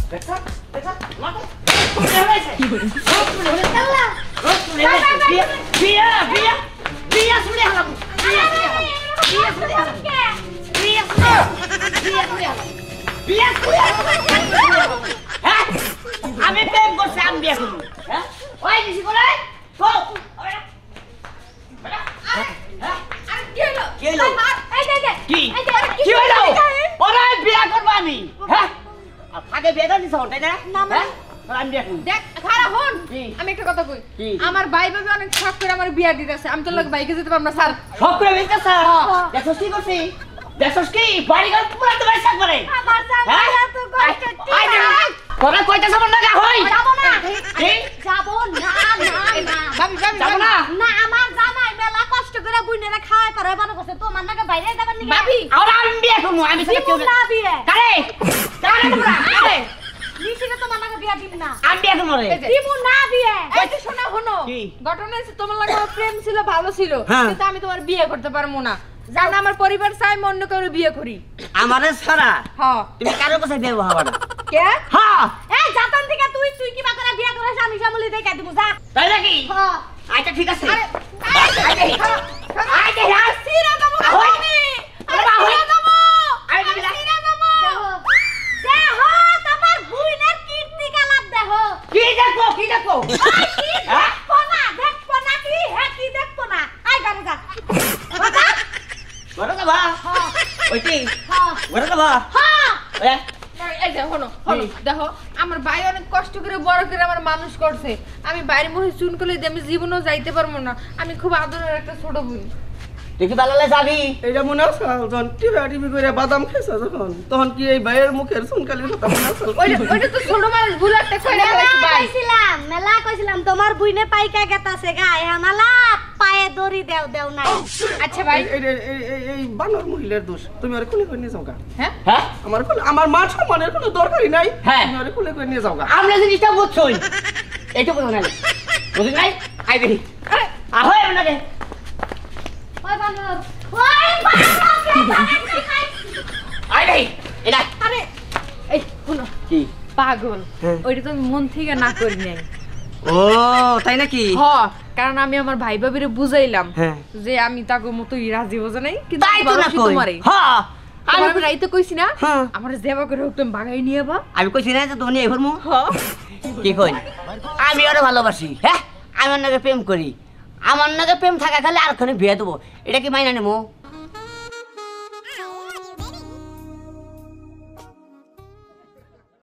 দেখা দেখা মাথা কি হয়েছে আল্লাহ বিয়া বিয়া বিয়া শুনে হালাম বিয়া শুনে হালাম বিয়া শুনে হ্যাঁ আমি প্রেম করছি আমি বিয়া করব হ্যাঁ ওই দিছি বলে গো কি হলো ওরে বিয়া করব আমি হ্যাঁ আগে বিয়া দিছ তাই না হ্যাঁ আমি বিয়া করব দেখ খারাপ হন আমি একটা কথা কই আমার ভাই ভাবি অনেক শখ করে আমার বিয়া দিতেছে আমি তো লোক বাইকে যেতে পারব না স্যার শখ করে দিতেছ দেখছস কি করছিস দেখছস কি বাড়ি ঘর পুরো তো বাইসা করে আমার জামাই তো কষ্ট তোরা কইতাছ মন না হই যাব না কি যাব না না ভাবি ভাবি যাব না না আমার জামাই মেলা কষ্ট করে বুইনেরা খাওয়াই করে বানো করছে তোমার নাকি বাইরে যাবেন নি ভাবি আর আমি বিয়া করব আমি সেটা কেউ না বিয়ে কারে কারে তোমরা কারে নিশিকে তোমার নাকি বিয়া দিন না আমি বিয়া করব রে দিমু না বিয়ে এই যে শোনা হনো ঘটনা হচ্ছে তোমার লাগে প্রেম ছিল ভালো ছিল কিন্তু আমি তোমার বিয়ে করতে পারবো না জান আমার পরিবার চাই আমি অন্য কারো বিয়ে করি আমারে ছাড়া হ্যাঁ তুমি কারো কাছে বিয়ে হবা না কে হ্যাঁ এই জাতান থেকে তুই কি বাকরা বিয়ে করিস আমি সামলি দেখাই দেব যা তাই নাকি হ্যাঁ আচ্ছা ঠিক আছে আরে আরে সিরা দেব আমি আরে সিরা দেব আরে সিরা দেব দেখো তোমার বুইনের কীর্তি কালাপ দেখো কি দেখো দেখো না কি হ্যাঁ কি দেখো না আই গারে যা বড় বাবা হ্যাঁ ওই কি হ্যাঁ বড় বাবা হ্যাঁ এই যে হনো দেখো আমার ভাই অনেক কষ্ট করে বড় করে আমার মানুষ করছে আমি বাইরে মুখে চুন করলে আমি জীবনও যাইতে পারবো না আমি খুব আদরের একটা ছোট বোন দেখি বালালে যাবি এইটা মনে আছে যখন টিভি করে বাদাম খেয়েছে তখন কি এই ভাইয়ের মুখের চুনকালির কথা মনে আছে ওইটা তো ছোট মানুষ ভুল একটা কইরা ফেলাইছি ভাই মেলা কইছিলাম তোমার বুইনে পাইকা গেতাছে গায়ে হামালা পায়ে দড়ি দেও নাই আচ্ছা ভাই এই বানর মহিলার দোষ তুমি আরে কোলে করে নিয়ে যাও গা হ্যাঁ হ্যাঁ আমার মান সম্মানের কোনো দরকারই নাই হ্যাঁ। তুমি আরে কোলে করে নিয়ে যাও গা আমরা জিনিসটা বুঝছই এইটা বুঝো না বুঝলি নাই আই দেখি আহই আপনাকে ওই বানর আই দেখি এটা আরে এই শুনো কি পাগল ওইটা তো আমি মন থেকে না করি নাই ও তাই নাকি হ্যাঁ কারণ আমি আমার ভাই ভাবিরে বুঝাইলাম হ্যাঁ। যে আমি তাকে মতোই রাজি বোঝা নাই কিন্তু তাই তো না কই তোমারে হ্যাঁ আমি রাইতে কইছি না হ্যাঁ। আমার জেবা করে হোক তুমি বাগাই নিয়ে বা আমি কইছি না যে তুমি নিয়ে ঘুরমু হ্যাঁ কি কই আমি ওরে ভালোবাসি হ্যাঁ আমার নাকি প্রেম করি আমার নাকি প্রেম থাকা খালি আর খানি বিয়ে দেবো এটা কি মাইনা নেবো